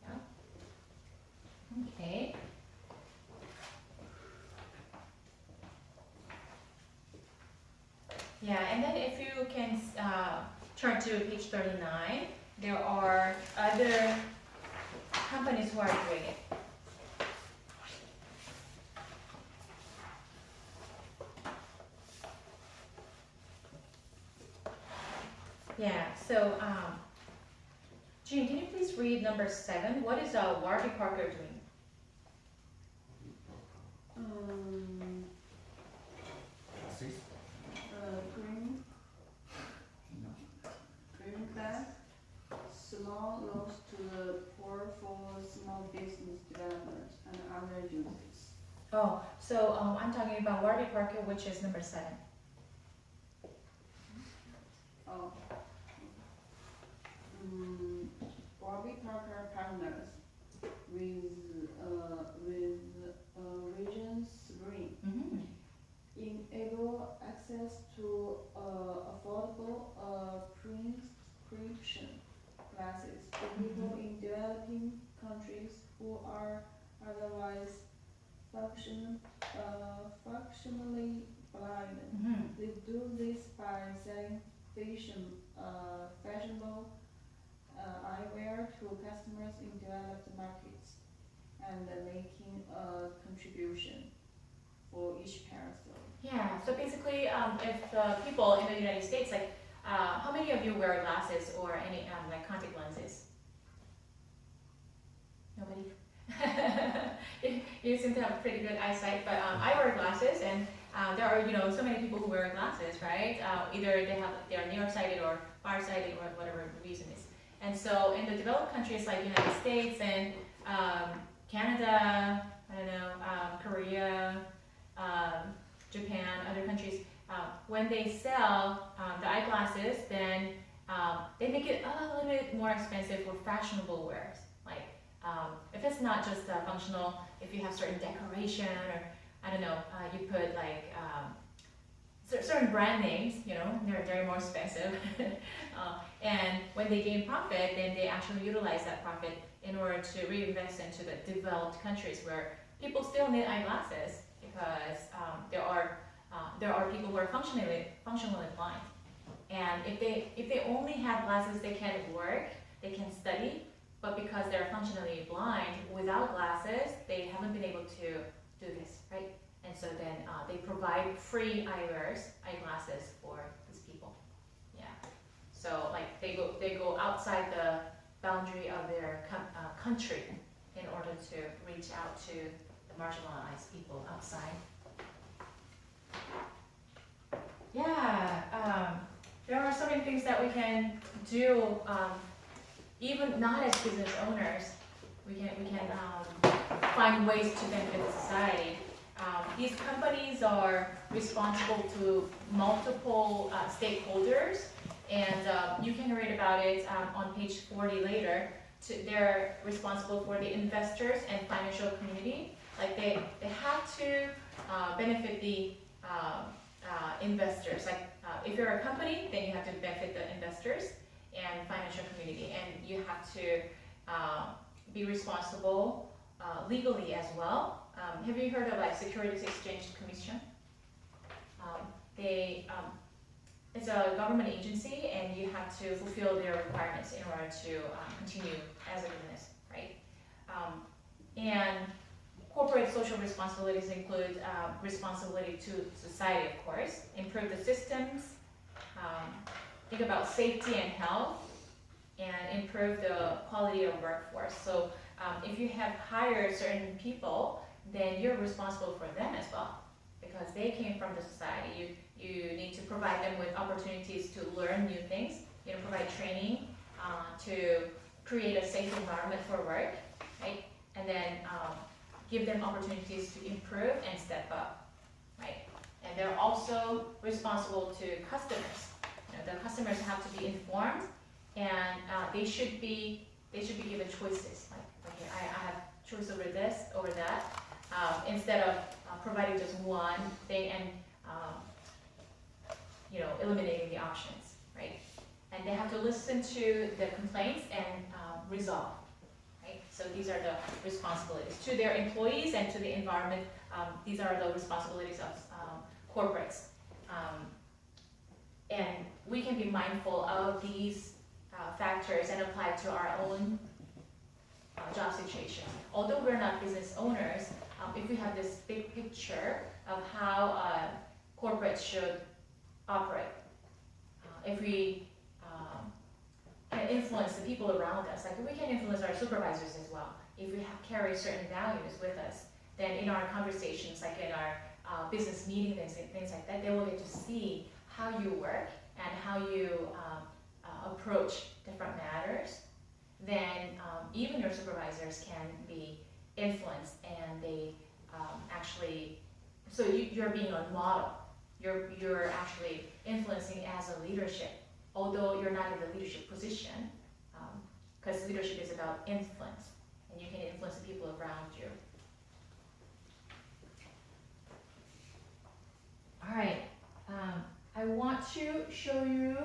Yeah. Okay. Yeah, and then if you can turn to page 39, there are other companies who are doing it. Yeah, so Jean, can you please read number 7? What is Warby Parker doing? Green class, small loans to the poor for small business development and other uses. Oh, so I'm talking about Warby Parker, which is number 7. Oh. Warby Parker partners with Regions Green. Mm-hmm. Enable access to affordable prescription glasses for people in developing countries who are otherwise functionally blind. Mm-hmm. They do this by selling fashionable eyewear to customers in developed markets and making a contribution for each pair. Yeah, so basically, if people in the United States, like, how many of you wear glasses or any contact lenses? Nobody? You seem to have pretty good eyesight, but I wear glasses, and there are so many people who wear glasses, right? Either they are nearsighted or farsighted or whatever the reason is. And so in the developed countries like United States and Canada, Korea, Japan, other countries, when they sell the eyeglasses, then they make it a little bit more expensive for fashionable wears. Like if it's not just functional, if you have certain decoration or you put like certain brand names, they're more expensive. And when they gain profit, then they actually utilize that profit in order to reinvest into the developed countries where people still need eyeglasses because there are people who are functionally blind. And if they only have glasses, they can work, they can study, but because they're functionally blind without glasses, they haven't been able to do this, right? And so then they provide free eyeglasses for these people. Yeah. So like they go outside the boundary of their country in order to reach out to the marginalized people outside. Yeah. There are so many things that we can do, even not as business owners. We can find ways to benefit society. These companies are responsible to multiple stakeholders, and you can read about it on page 40 later. They're responsible for the investors and financial community. Like they have to benefit the investors. Like if you're a company, then you have to benefit the investors and financial community, and you have to be responsible legally as well. Have you heard of like Securities Exchange Commission? It's a government agency, and you have to fulfill their requirements in order to continue as a business, right? And corporate social responsibilities include responsibility to society, of course, improve the systems, think about safety and health, and improve the quality of workforce. So if you have hired certain people, then you're responsible for them as well, because they came from the society. You need to provide them with opportunities to learn new things, provide training to create a safe environment for work, right? And then give them opportunities to improve and step up, right? And they're also responsible to customers. The customers have to be informed, and they should be given choices. Like, okay, I have choice over this, over that, instead of providing just one thing and eliminating the options, right? And they have to listen to the complaints and resolve, right? So these are the responsibilities to their employees and to the environment. These are the responsibilities of corporates. And we can be mindful of these factors and apply to our own job situation. Although we're not business owners, if we have this big picture of how corporates should operate, if we can influence the people around us, like we can influence our supervisors as well. If we carry certain values with us, then in our conversations, like in our business meetings and things like that, they will get to see how you work and how you approach different matters. Then even your supervisors can be influenced, and they so you're being a model. You're actually influencing as a leadership, although you're not in the leadership position, because leadership is about influence, and you can influence the people around you. All right, I want to show you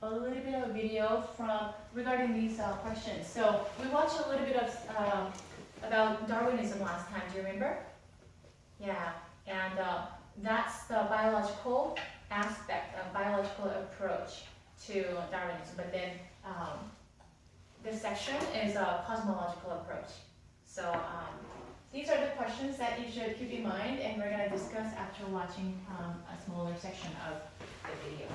a little bit of video regarding these questions. So we watched a little bit of about Darwinism last time. Do you remember? Yeah, and that's the biological aspect, a biological approach to Darwinism. But then this section is a cosmological approach. So these are the questions that you should keep in mind, and we're going to discuss after watching a smaller section of the video.